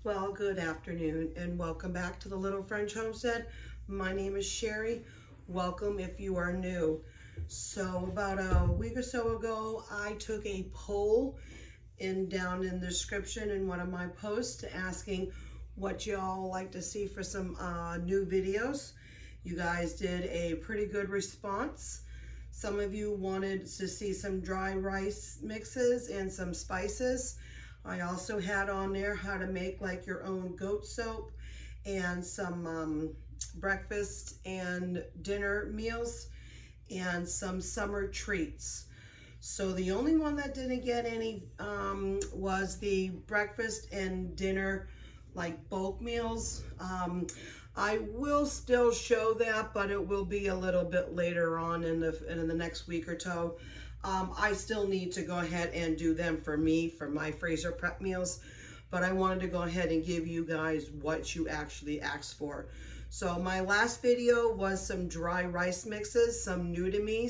Well, good afternoon and welcome back to the Little French Homestead. My name is Sherry. Welcome if you are new. So about a week or so ago, I took a poll down in the description in one of my posts asking what y'all like to see for some new videos. You guys did a pretty good response. Some of you wanted to see some dry rice mixes and some spices. I also had on there how to make like your own goat soap and some breakfast and dinner meals and some summer treats. So the only one that didn't get any was the breakfast and dinner like bulk meals. I will still show that, but it will be a little bit later on in the next week or so. I still need to go ahead and do them for me, for my freezer prep meals, but I wanted to go ahead and give you guys what you actually asked for. So my last video was some dry rice mixes, some new to me,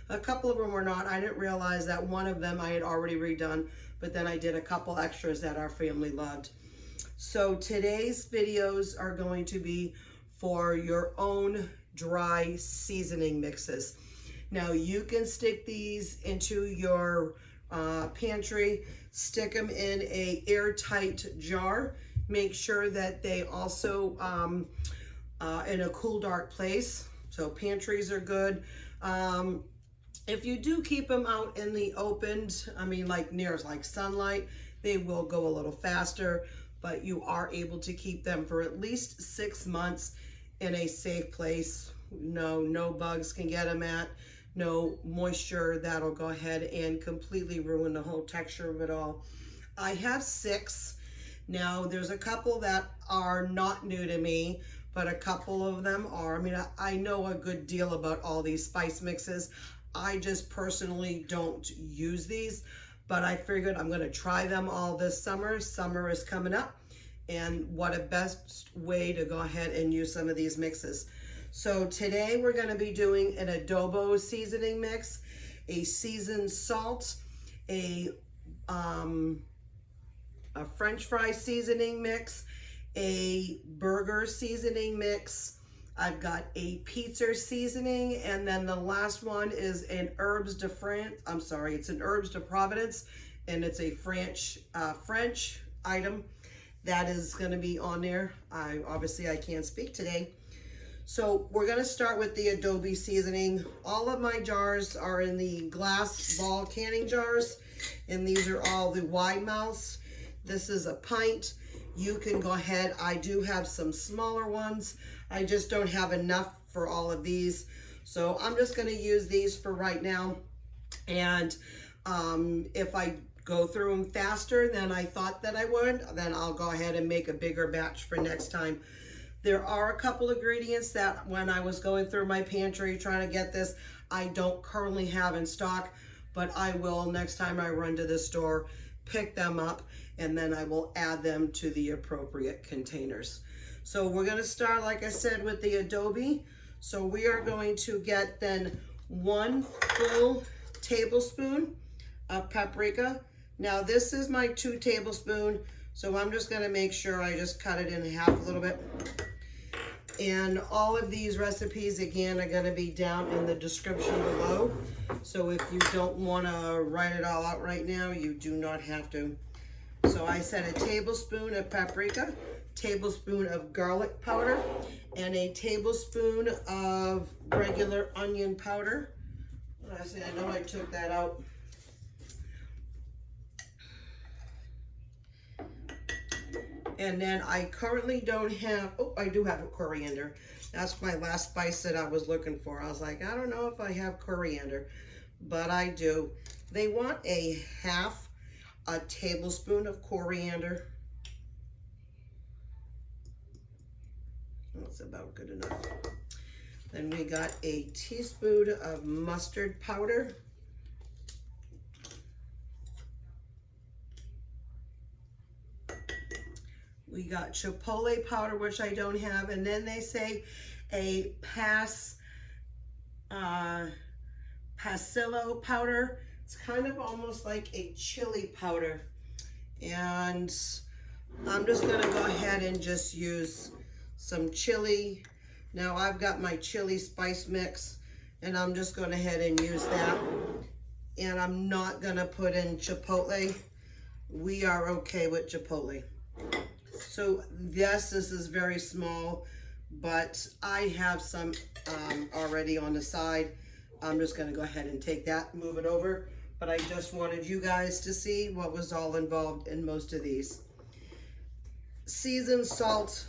a couple of them were not. I didn't realize that one of them I had already redone, but then I did a couple extras that our family loved. So today's videos are going to be for your own dry seasoning mixes. Now you can stick these into your pantry, stick them in a airtight jar. Make sure that they also in a cool, dark place. So pantries are good. If you do keep them out in the opened, I mean like near like sunlight, they will go a little faster, but you are able to keep them for at least 6 months in a safe place. No bugs can get them at. No moisture that'll go ahead and completely ruin the whole texture of it all. I have 6. Now there's a couple that are not new to me, but a couple of them are. I mean, I know a good deal about all these spice mixes. I just personally don't use these, but I figured I'm gonna try them all this summer. Summer is coming up, and what a best way to go ahead and use some of these mixes. So today we're going to be doing an adobo seasoning mix, a seasoned salt, a French fry seasoning mix, a burger seasoning mix. I've got a pizza seasoning, and then the last one is an herbs de France. I'm sorry, it's an herbs de Provence, and it's a French item that is going to be on there. Obviously I can't speak today. So we're going to start with the adobo seasoning. All of my jars are in the glass ball canning jars, and these are all the wide mouths. This is a pint. You can go ahead. I do have some smaller ones. I just don't have enough for all of these. So I'm just going to use these for right now. And if I go through them faster than I thought that I would, then I'll go ahead and make a bigger batch for next time. There are a couple ingredients that when I was going through my pantry trying to get this, I don't currently have in stock, but I will next time I run to the store, pick them up, and then I will add them to the appropriate containers. So we're going to start, like I said, with the adobo. So we are going to get then 1 full tablespoon of paprika. Now this is my 2 tablespoons, so I'm just going to make sure I just cut it in half a little bit. And all of these recipes, again, are going to be down in the description below. So if you don't want to write it all out right now, you do not have to. So I said a tablespoon of paprika, tablespoon of garlic powder, and a tablespoon of regular onion powder. I know I took that out. And then I currently don't have, oh, I do have a coriander. That's my last spice that I was looking for. I was like, I don't know if I have coriander, but I do. They want a half a tablespoon of coriander. That's about good enough. Then we got a teaspoon of mustard powder. We got chipotle powder, which I don't have, and then they say a pasilla powder. It's kind of almost like a chili powder. And I'm just gonna go ahead and just use some chili. Now I've got my chili spice mix, and I'm just going ahead and use that. And I'm not gonna put in chipotle. We are okay with chipotle. So yes, this is very small, but I have some already on the side. I'm just gonna go ahead and take that, move it over. But I just wanted you guys to see what was all involved in most of these. Seasoned salt,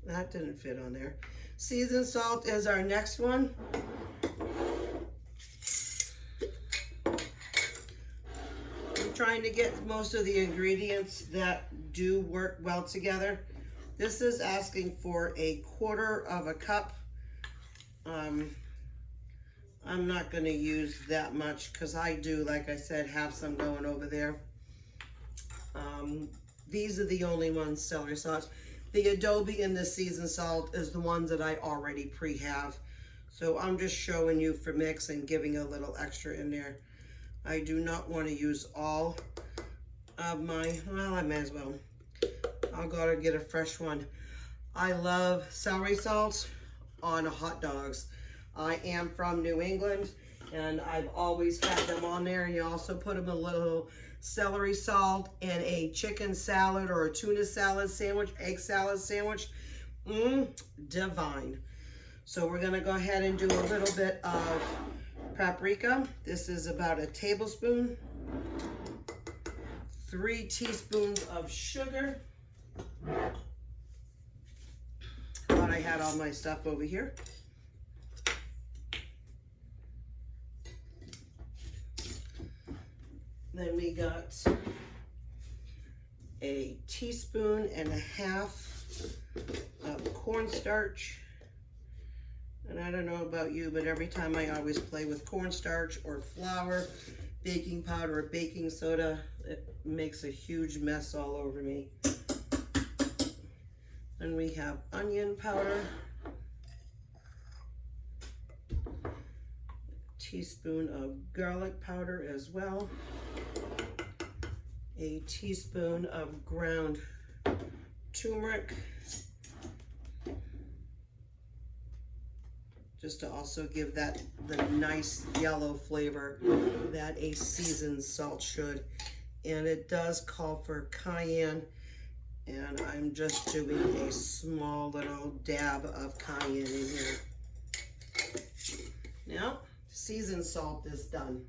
that didn't fit on there. Seasoned salt is our next one. I'm trying to get most of the ingredients that do work well together. This is asking for 1/4 cup. I'm not going to use that much because I do, like I said, have some going over there. These are the only ones, celery sauce. The Adobo and the seasoned salt is the ones that I already pre-have. So I'm just showing you for mix and giving a little extra in there. I do not want to use all of my, well, I may as well. I'll go to get a fresh one. I love celery salt on hot dogs. I am from New England, and I've always had them on there. And you also put them a little celery salt in a chicken salad or a tuna salad sandwich, egg salad sandwich. Divine. So we're gonna go ahead and do a little bit of paprika. This is about a tablespoon. 3 teaspoons of sugar. Thought I had all my stuff over here. Then we got 1.5 teaspoons of cornstarch. And I don't know about you, but every time I always play with cornstarch or flour, baking powder or baking soda, it makes a huge mess all over me. Then we have onion powder. 1 teaspoon of garlic powder as well. 1 teaspoon of ground turmeric. Just to also give that the nice yellow flavor that a seasoned salt should. And it does call for cayenne, and I'm just doing a small little dab of cayenne in here. Now, seasoned salt is done.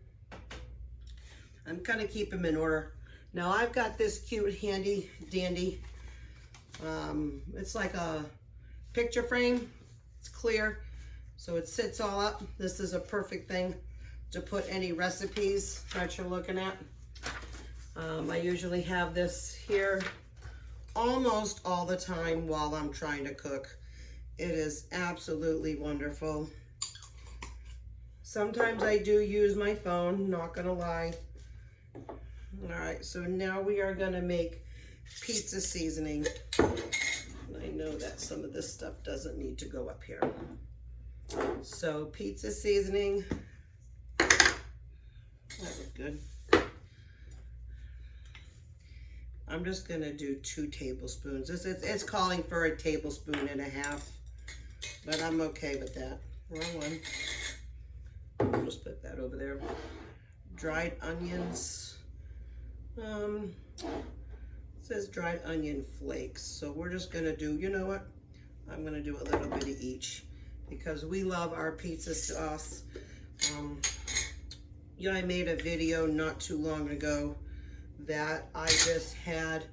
I'm gonna keep them in order. Now I've got this cute handy dandy, it's like a picture frame. It's clear, so it sits all up. This is a perfect thing to put any recipes that you're looking at. I usually have this here almost all the time while I'm trying to cook. It is absolutely wonderful. Sometimes I do use my phone, not gonna lie. All right, so now we are gonna make pizza seasoning. I know that some of this stuff doesn't need to go up here. So pizza seasoning, that looked good. I'm just gonna do 2 tablespoons. It's calling for 1.5 tablespoons, but I'm okay with that. Wrong one. I'll just put that over there. Dried onions. It says dried onion flakes. So we're just gonna do, you know what? I'm gonna do a little bit of each because we love our pizza sauce. I made a video not too long ago that I just had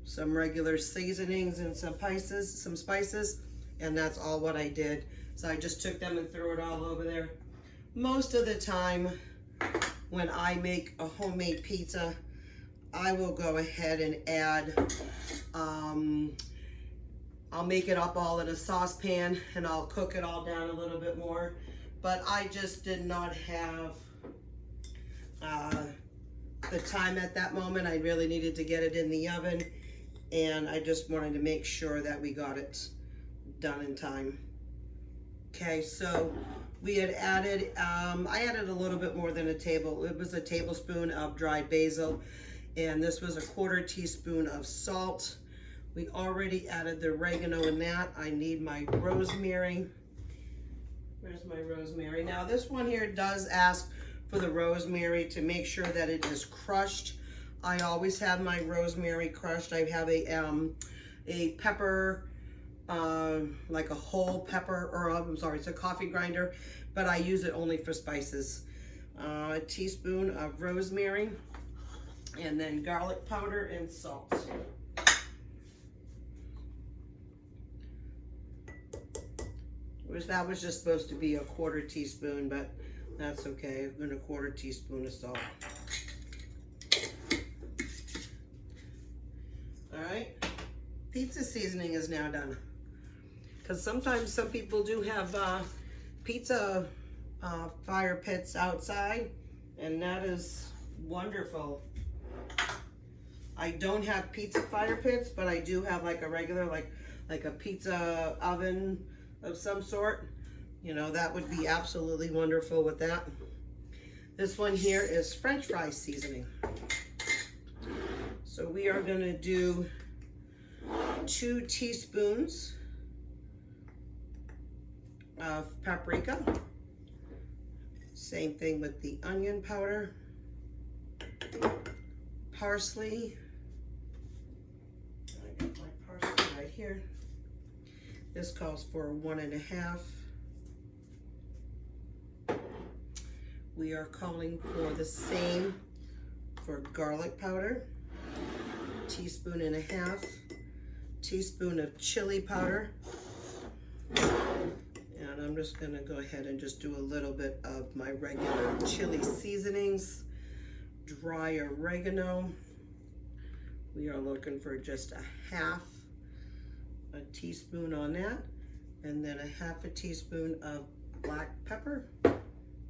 some regular seasonings and some spices, and that's all what I did. So I just took them and threw it all over there. Most of the time when I make a homemade pizza, I will go ahead and add, I'll make it up all in a saucepan and I'll cook it all down a little bit more. But I just did not have the time at that moment. I really needed to get it in the oven, and I just wanted to make sure that we got it done in time. Okay, so we had added, I added a little bit more than it was a tablespoon of dried basil, and this was 1/4 teaspoon of salt. We already added the oregano in that. I need my rosemary. Where's my rosemary? Now this one here does ask for the rosemary to make sure that it is crushed. I always have my rosemary crushed. I have a pepper, like a whole pepper, or I'm sorry, it's a coffee grinder, but I use it only for spices. A teaspoon of rosemary, and then garlic powder and salt. That was just supposed to be a 1/4 teaspoon, but that's okay. And a 1/4 teaspoon of salt. All right, pizza seasoning is now done. Because sometimes some people do have pizza fire pits outside, and that is wonderful. I don't have pizza fire pits, but I do have like a regular, like a pizza oven of some sort. You know, that would be absolutely wonderful with that. This one here is French fry seasoning. So we are going to do 2 teaspoons of paprika. Same thing with the onion powder, parsley. I got my parsley right here. This calls for 1 1/2. We are calling for the same for garlic powder, 1.5 teaspoons, teaspoon of chili powder. And I'm just gonna go ahead and just do a little bit of my regular chili seasonings. Dry oregano. We are looking for just 1/2 teaspoon on that, and then 1/2 teaspoon of black pepper.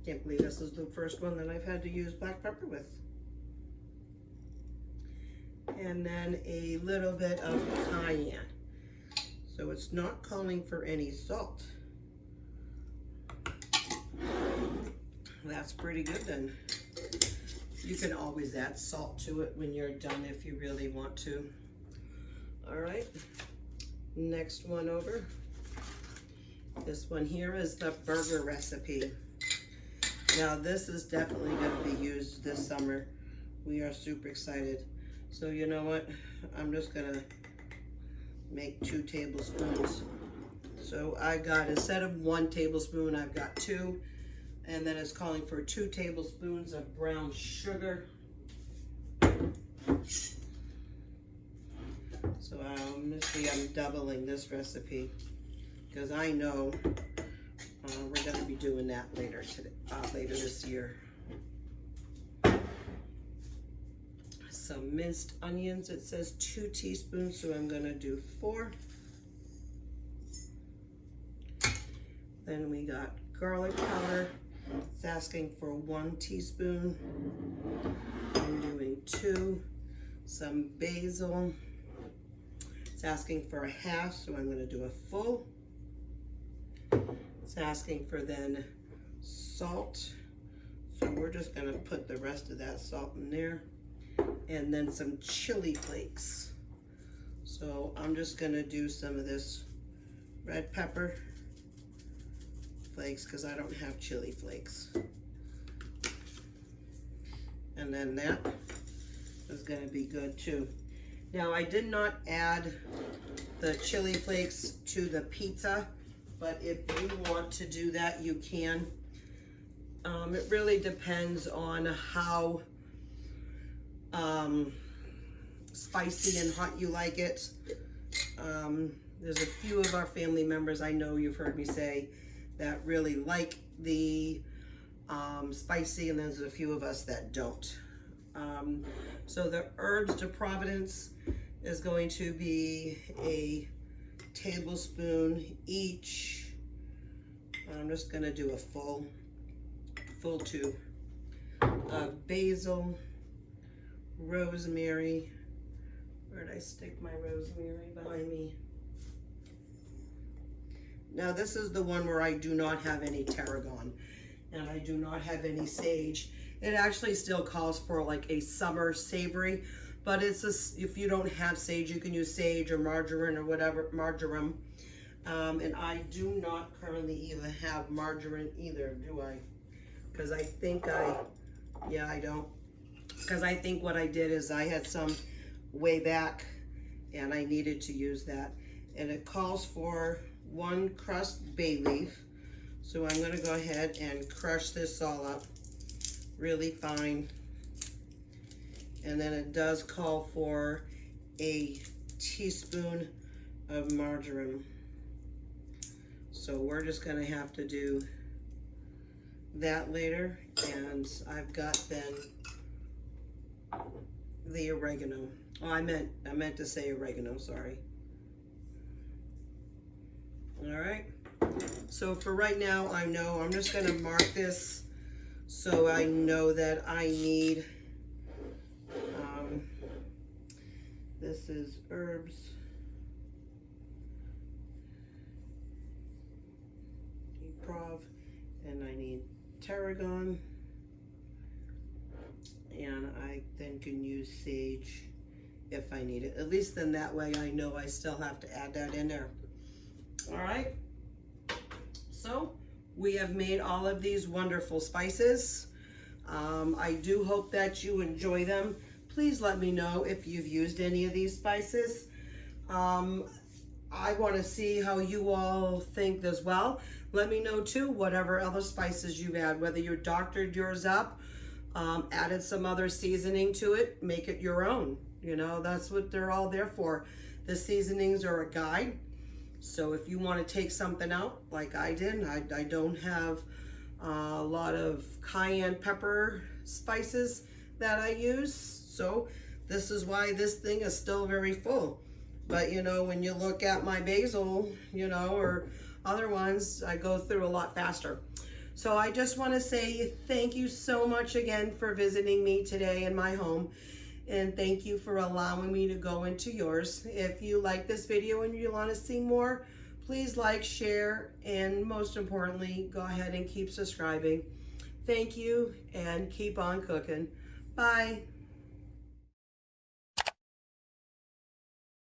Can't believe this is the first one that I've had to use black pepper with. And then a little bit of cayenne. So it's not calling for any salt. That's pretty good then. You can always add salt to it when you're done if you really want to. All right. Next one over. This one here is the burger recipe. Now this is definitely going to be used this summer. We are super excited. So you know what? I'm just going to make 2 tablespoons. So I got, instead of 1 tablespoon, I've got 2. And then it's calling for 2 tablespoons of brown sugar. So I'm doubling this recipe because I know we're going to be doing that later this year. Some minced onions. It says 2 teaspoons, so I'm going to do 4. Then we got garlic powder. It's asking for 1 teaspoon. I'm doing 2. Some basil. It's asking for 1/2, so I'm going to do a full. It's asking for then salt. So we're just going to put the rest of that salt in there. And then some chili flakes. So I'm just going to do some of this red pepper flakes because I don't have chili flakes. And then that is going to be good too. Now I did not add the chili flakes to the pizza, but if you want to do that, you can. It really depends on how spicy and hot you like it. There's a few of our family members, I know you've heard me say, that really like the spicy, and there's a few of us that don't. So the herbs de Provence is going to be a tablespoon each. I'm just going to do a full 2 of basil, rosemary. Where did I stick my rosemary? Behind me. Now this is the one where I do not have any tarragon and I do not have any sage. It actually still calls for like a summer savory, but if you don't have sage, you can use sage or margarine or whatever, marjoram. And I do not currently even have margarine either, do I? Because I think yeah, I don't. Because I think what I did is I had some way back and I needed to use that. And it calls for 1 crushed bay leaf. So I'm gonna go ahead and crush this all up really fine. And then it does call for a teaspoon of margarine. So we're just gonna have to do that later. And I've got then the oregano. Oh, I meant to say oregano, sorry. All right. So for right now, I know I'm just gonna mark this so I know that I need, this is herbs. Prov, and I need tarragon, and I then can use sage if I need it. At least then that way I know I still have to add that in there. All right, so we have made all of these wonderful spices. I do hope that you enjoy them. Please let me know if you've used any of these spices. I want to see how you all think as well. Let me know too, whatever other spices you've had, whether you doctored yours up, added some other seasoning to it, make it your own. You know, that's what they're all there for. The seasonings are a guide. So if you want to take something out like I did, I don't have a lot of cayenne pepper spices that I use. So this is why this thing is still very full. But you know, when you look at my basil, you know, or other ones, I go through a lot faster. So I just want to say thank you so much again for visiting me today in my home. And thank you for allowing me to go into yours. If you like this video and you want to see more, please like, share, and most importantly, go ahead and keep subscribing. Thank you and keep on cooking. Bye.